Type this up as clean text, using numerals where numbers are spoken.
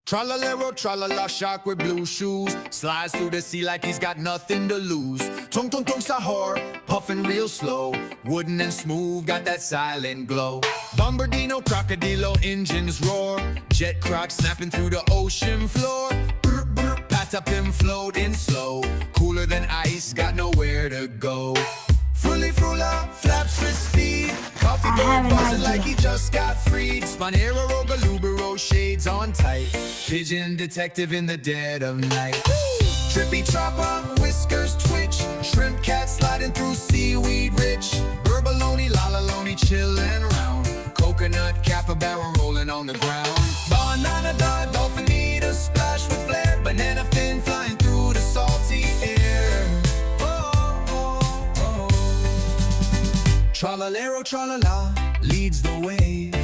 Tralalero, tralala, shark with blue shoes slides through the sea like he's got nothing to lose. Tung tung tung sahur, puffing real slow, wooden and smooth, got that silent glow. Bombardino, crocodilo, engines roar, jet croc snapping through the ocean floor. Brr, brr, pat up him floating slow, cooler than ice, got nowhere to go. Fully frula, flaps with speed, coffee I bird have an buzzing idea. like he just got freed. Spanero, Rogalubero, shades on tight, pigeon detective in the dead of night. Trippy chopper, whiskers twitch, shrimp cat sliding through seaweed rich. Burbaloni, lalaloni, chillin' round, coconut capybara rolling on the ground. Banana dog, dolphin need a splash with flair, banana fin flying through the salty air. Tralalero, tralala, leads the way.